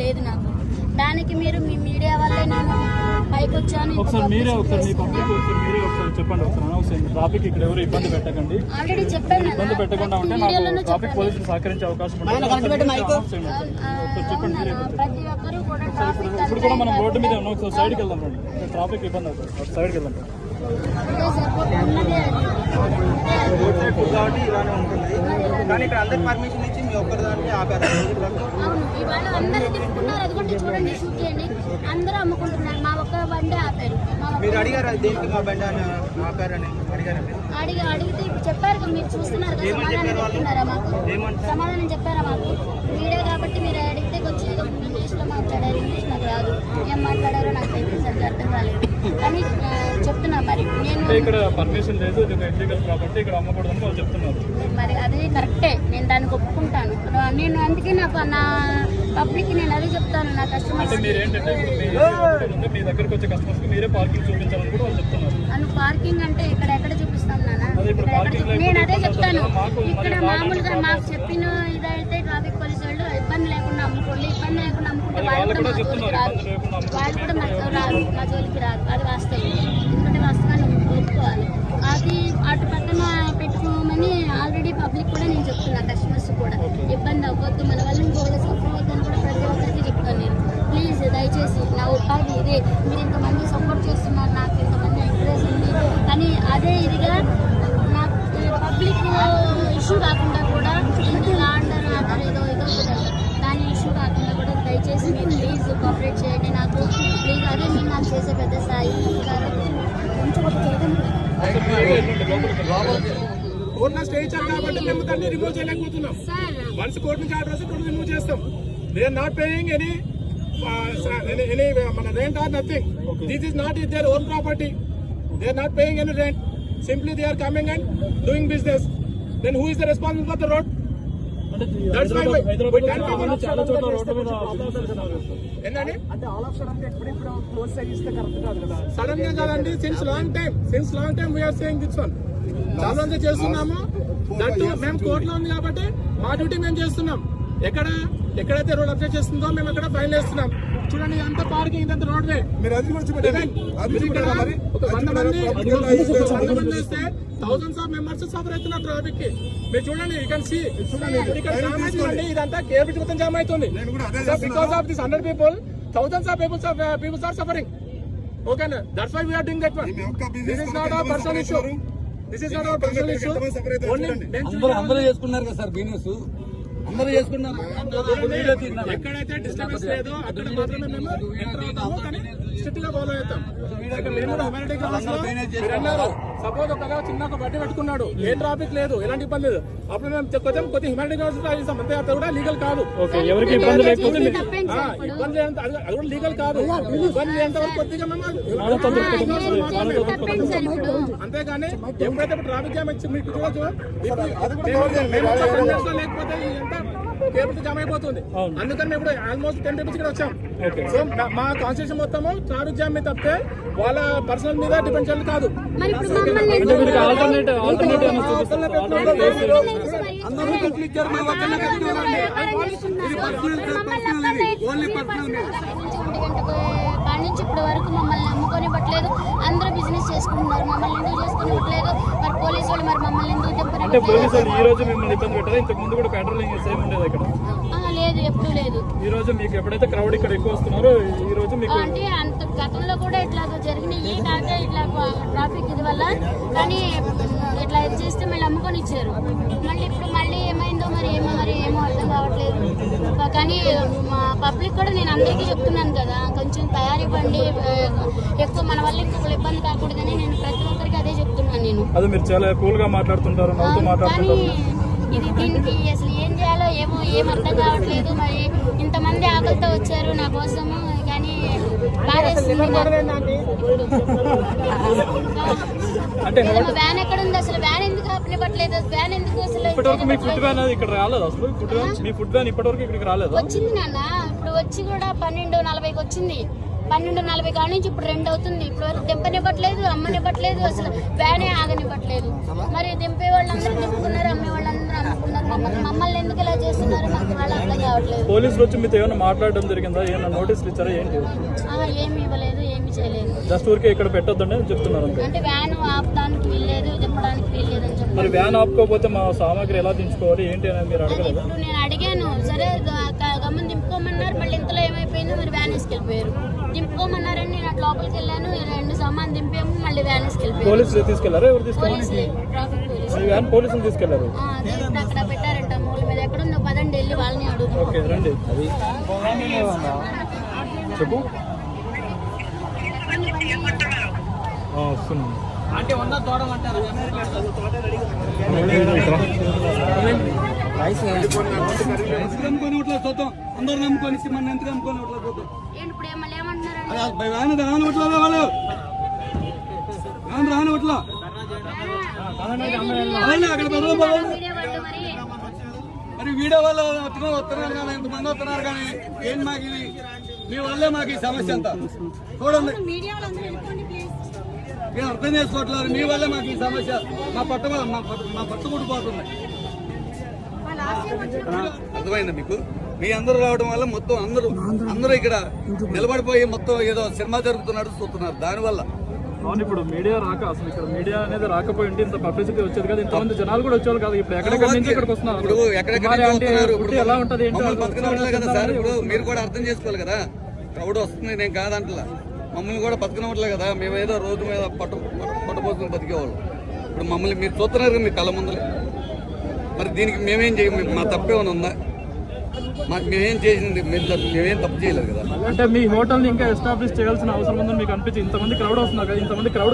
లేదు నాకు. దానికి మీరు మీ మీడియా వల్లే నేను పైకి వచ్చాను. ట్రాఫిక్ ఇక్కడ ఎవరు ఇబ్బంది పెట్టకండి, ఆల్రెడీ చెప్పాను. ఇబ్బంది పెట్టకుండా ఉంటే నాకు ట్రాఫిక్ పోలీసులు సహకరించే అవకాశం చెప్పండి. ప్రతి ఒక్కరు కూడా ఇప్పుడు కూడా మనం రోడ్డు మీద ఉన్నాం, ఒకసారి సైడ్కి వెళ్దాం రండి, ట్రాఫిక్ ఇబ్బంది అవుతుంది, సైడ్కి వెళ్దాం. కాబట్టి ఇలానే ఉంటుంది, కానీ ఇక్కడ అందరికి పర్మిషన్ ఇచ్చి మీ ఒక్కరి దానికి ఆపారు. అవును, ఇవాళ అందరూ తిప్పుకున్నారు. అదిగోండి చూడండి, షూట్ చేయండి, అందరూ అమ్ముకుంటున్నారు. మా ఒక్క బండి ఆపారు. మీరు అడిగారు దేనికి మా బండి అని ఆపారని అడిగారు? అడిగితే ఇప్పుడు చెప్పారు కదా, మీరు చూస్తున్నారు కదా, సమాధానం చెప్తున్నారా మాకు? సమాధానం చెప్పారా మాకు? మీడియా కాబట్టి మీరు అడిగితే కొంచెం ఇంగ్లీష్లో మాట్లాడారు. ఇంగ్లీష్ నాకు రాదు, ఏం మాట్లాడారో నాకు తెలియదు, అర్థం కాలేదు. కానీ చెప్తున్నా మరి నేను ఇక్కడ పర్మిషన్ లేదు, ఇది ఇల్లీగల్ కాబట్టి ఇక్కడ అమ్మకూడదని వాళ్ళు చెప్తున్నారు. మరి అది కరెక్టే, నేను దానికి ఒప్పుకుంటాను. నేను అందుకే నా పబ్లిక్ నేను అదే చెప్తాను, నా కస్టమర్స్. మీరు ఏంటంటే మీ దగ్గరకు వచ్చే కస్టమర్స్ మీరే పార్కింగ్ చూపించాలని కూడా వాళ్ళు చెప్తున్నారు. అను పార్కింగ్ అంటే ఎక్కడ చూపిస్తాం నాన్న? నేను అదే చెప్తాను. ఇక్కడ మామూలుగా మాకు చెప్పిన ఇదైతే ట్రాఫిక్ పోలీసు వాళ్ళు ఇబ్బంది లేకుండా అమ్ముకోండి, ఇబ్బంది లేకుండా అమ్ముకుంటే వాళ్ళు కూడా మా జోలికి రాదు, వాళ్ళు కూడా మా జోలికి రాదు. అది వాస్తవం, ఎందుకంటే వాస్తవాన్ని ఒప్పుకోవాలి. అది అటు పక్కన పెట్టుకోమని ఆల్రెడీ పబ్లిక్ కూడా నేను చెప్తున్నా, కస్టమర్స్ కూడా ఇబ్బంది అవ్వద్దు, మన వల్ల ఇంకొకటి సఫర్ అవ్వద్దని కూడా ప్రతి ఒక్కరికి చెప్తాను నేను. ప్లీజ్ దయచేసి నా ఉపాధి ఇదే, మీరు ఇంతమంది సపోర్ట్ చేస్తున్నారు, నాకు ఇంతమంది ఎంకరేజ్ ఉంది. కానీ అదే ఇదిగా నాకు పబ్లిక్ ఇష్యూ కాకుండా కూడా ఆర్డర్ ఏదో దాని ఇష్యూ కాకుండా కూడా దయచేసి మీరు ప్లీజ్ కోఆపరేట్ చేయండి నాకు, ప్లీజ్. అదే మీరు నాకు చేసే పెద్ద స్థాయి కోర్టులో స్టే ఇచ్చారు కాబట్టి మేము దాన్ని రిమూవ్ చేయలేకపోతున్నాం. వన్స్ కోర్టు నుంచి ఆర్డర్ వస్తే కోర్టు రిమూవ్ చేస్తాం. They are not paying any మన rent or nothing. This is not their own property. They are not paying any rent. Simply they are coming and doing business. Then who is the responsible for the road? Sudden గా కాదండి, since long time we are saying this one. చాలా మంది చేస్తున్నాము. That మేము కోర్టులో ఉంది కాబట్టి మా డ్యూటీ మేము చేస్తున్నాం. ఎక్కడైతే రోడ్ అప్డేట్ చేస్తుందో మేము అక్కడ ఫైన్ వేస్తున్నాం. చూడండి, ఇదంతా పార్కింగ్, ఇదంతా రోడ్ వే. ఒక 100 మంది వేస్తే థౌసండ్స్ ఆఫ్ మెంబర్స్ సఫర్ అవుతున్నారు ట్రాఫిక్ కి. మీరు చూడండి, యూ కెన్ సీ. ఇక్కడ జామ్ అవుతుందండి, ఇదంతా కేబుల్ మొత్తం జామ్ అవుతుంది. Because of this 100 people, thousands of people are suffering. Okay, that's why we are doing that one. This is not our personal issue. అందరూ చేసుకున్నారు కదా సార్, బిజినెస్ అందరూ చేసుకున్నారు. ఎక్కడైతే డిస్టర్బెన్స్ లేదో అక్కడ మాత్రమే మేము ఎంటర్ అవుతాము, కానీ స్ట్రిక్ట్ గా ఫాలో అవుతాం. సపోజ్ ఒక చిన్న బట్టి పెట్టుకున్నాడు, ఏ ట్రాఫిక్ లేదు, ఎలాంటి ఇబ్బంది లేదు, అప్పుడు మేము కొంచెం కొద్దిగా హ్యూమానిటీ గ్రౌండ్స్ చేస్తాం. అంతే, అది కూడా లీగల్ కాదు. ఎవరికి ఇబ్బంది లేకపోతే ఇబ్బంది అది కూడా లీగల్ కాదు. ఇబ్బంది లేనంత వరకు కొద్దిగా మేము అంతేగాని ఎప్పుడైతే ట్రాఫిక్ జామ్ వచ్చి మీకు చూడొచ్చు, లేకపోతే ఎంత కేబుల్ జామ్ అయిపోతుంది. అందుకని ఇప్పుడు ఆల్మోస్ట్ 10 people ఇక్కడ వచ్చాం. సో మా కాన్స్టిట్యూషన్ మొత్తము ట్రాఫిక్ జామ్ మీద తప్పితే వాళ్ళ పర్సనల్ మీద డిపెండ్ చేయాలి కాదు. నుంచి ఇప్పటి వరకు మమ్మల్ని నమ్ముకొనివ్వట్లేదు, అందరూ బిజినెస్ చేసుకుంటున్నారు, మమ్మల్ని ఎందుకు చేసుకునివ్వట్లేదు? మరి పోలీసు వాళ్ళు మరి మమ్మల్ని ఎందుకు లేదు, ఎప్పుడు లేదు. ఈ రోజు మీకు ఎప్పుడైతే క్రౌడ్ ఇక్కడ ఎక్కువ వస్తున్నారో ఈ రోజు మీకు అంటే అంత గతంలో కూడా ఇట్లా జరిగినాయి, కాక ఇట్లా ట్రాఫిక్ ఇది వల్ల. కానీ ఇట్లా చేస్తే మళ్ళీ అమ్ముకొని ఇచ్చారు. మళ్ళీ ఏమైందో మరి ఏమో అర్థం కావట్లేదు. కానీ మా పబ్లిక్ కూడా నేను అందరికీ చెప్తున్నాను కదా, కొంచెం తయారివ్వండి, ఎక్కువ మన వల్ల ఇంకొకరు ఇబ్బంది కాకూడదని నేను ప్రతి ఒక్కరికి అదే చెప్తున్నాను. నేను అదే మీరు చాలా కూల్ గా మాట్లాడుతుంటారు, కానీ ఇది దీనికి అసలు ఏం చేయాలో ఏం అర్థం కావట్లేదు. మరి ఇంతమంది ఆకలితో వచ్చారు నా కోసము, కానీ వ్యాన్ ఎక్కడ ఉంది? అసలు వ్యాన్ ఎందుకు ఆపనివ్వట్లేదు? వ్యాన్ ఎందుకు అసలు వచ్చింది నాన్న? ఇప్పుడు వచ్చి కూడా 12:40కి వచ్చింది. 12:40 కాడ నుంచి ఇప్పుడు 2 అవుతుంది. ఇప్పుడు వరకు దింపనివ్వట్లేదు, అమ్మనివ్వట్లేదు, అసలు వ్యానే ఆగనివ్వట్లేదు. మరి దింపే వాళ్ళందరూ దింపుకున్నారు, అమ్మే వాళ్ళందరూ నమ్ముకున్నారు. మమ్మల్ని ఎందుకు ఇలా చేస్తున్నారు మాకు వాళ్ళు అర్థం కావట్లేదు. పోలీసులు వచ్చి మీతో ఏమైనా మాట్లాడడం జరిగిందా? ఏమైనా నోటీసులు ఇచ్చారా? ఏంటి? ఏమి ఇవ్వలేదు, ఏమి చేయలేదు. జస్ట్ ఊరికే ఇక్కడ పెట్టొద్దని చెప్తున్నారు అంతే. అంటే వ్యాన్ ఆపడానికి వీల్లేదు, చెప్పడానికి వీల్లేదు అని చెప్పారు. మరి వ్యాన్ ఆపుకోకపోతే మా సామాగ్రి ఎలా దించుకోవాలి ఏంటి అనేది మీరు అడగలేదు? ఇప్పుడు నేను అడిగాను, సరే గమ్మున దింపుకోమన్నారు. మళ్ళీ ఇంతలో ఏమైపోయిందో మరి వ్యాన్ వేసుకెళ్ళిపోయారు. దింపుకోమన్నారని నేను అటు లోపలికి వెళ్ళాను, 2 సామాన్ దింపాము, మళ్ళీ వ్యాన్ వేసుకెళ్ళిపోయారు. పోలీసులు తీసుకెళ్లారా? ఎవరు తీసుకెళ్ళారు? పోలీసులే, ట్రాఫిక్ పోలీసు. మీ వ్యాన్ పోలీసులు తీసుకెళ్లారు? అదే ఇప్పుడు అక్కడ పెట్టారంట మూల మీద. ఎక్కడుందో పదండి వెళ్ళి వాళ్ళని అడుగుతాం. ఓకే రండి. చెప్పు. వస్తున్నాను. అంటే ఉన్న తోడమంటారు ఎందుకు నమ్ముకొని ఇట్లా చూద్దాం, అందరూ నమ్ముకొని మన ఎందుకు నమ్ముకొని ఇట్లా చూద్దాం. ఏంటి ఇప్పుడు మళ్ళీ ఏమంటున్నారండి? వ్యాన్ రాని ఇట్లా వాళ్ళు వ్యాన్ రాని ఇట్లా అక్కడ మీడియా వాళ్ళు మరి మరి వీడియో వాళ్ళు వస్తున్నారు కానీ ఎంతమంది వస్తున్నారు కానీ ఏంటి మాకు ఇది? మీ వల్లే మాకు ఈ సమస్య అంతా. చూడండి, మేము అర్థం చేసుకోవట్లేదు. మీ వల్లే మాకు ఈ సమస్య. మా పట్టు కుడిపోతుంది. అర్థమైందా మీకు? మీ అందరూ రావడం వల్ల మొత్తం అందరూ ఇక్కడ నిలబడిపోయి మొత్తం ఏదో సినిమా జరుగుతున్నాడు చూస్తున్నారు. దానివల్ల అవును, ఇప్పుడు మీడియా రాక అసలు ఇక్కడ మీడియా అనేది రాకపోయి ఉంటే ఇంత పబ్లిసిటీ వచ్చేది కదా, ఇంతమంది జనాలు కూడా వచ్చేవాళ్ళు కాదు. ఇప్పుడు ఎక్కడెక్కడి నుంచి ఇక్కడికి వస్తున్నారు. ఇప్పుడు ఎక్కడెక్కడ వస్తున్నారు. ఇప్పుడు ఎలా ఉంటది మమ్మల్ని బతకనట్లే కదా సార్. ఇప్పుడు మీరు కూడా అర్థం చేసుకోవాలి కదా. క్రౌడ్ వస్తుంది, నేను కాదంటలా. మమ్మల్ని కూడా బతకనట్లే కదా. మేమేదో రోడ్డు మీద పట్టుపోసుకుని బతికేవాళ్ళు. ఇప్పుడు మమ్మల్ని మీరు చూస్తున్నారు కదా మీ కళ్ళ ముందలే. మరి దీనికి మేమేం చేయము? మా తప్పేమైనా ఉందా? మేమేం చేసింది? మేమేం తప్పు చేయలేదు కదా. అంటే మీ హోటల్ ఇంకా ఎస్టాబ్లిష్ చేయాల్సిన అవసరం ఉందని మీకు అనిపించి ఇంతమంది క్రౌడ్ వస్తున్నారు కదా, ఇంతమంది క్రౌడ్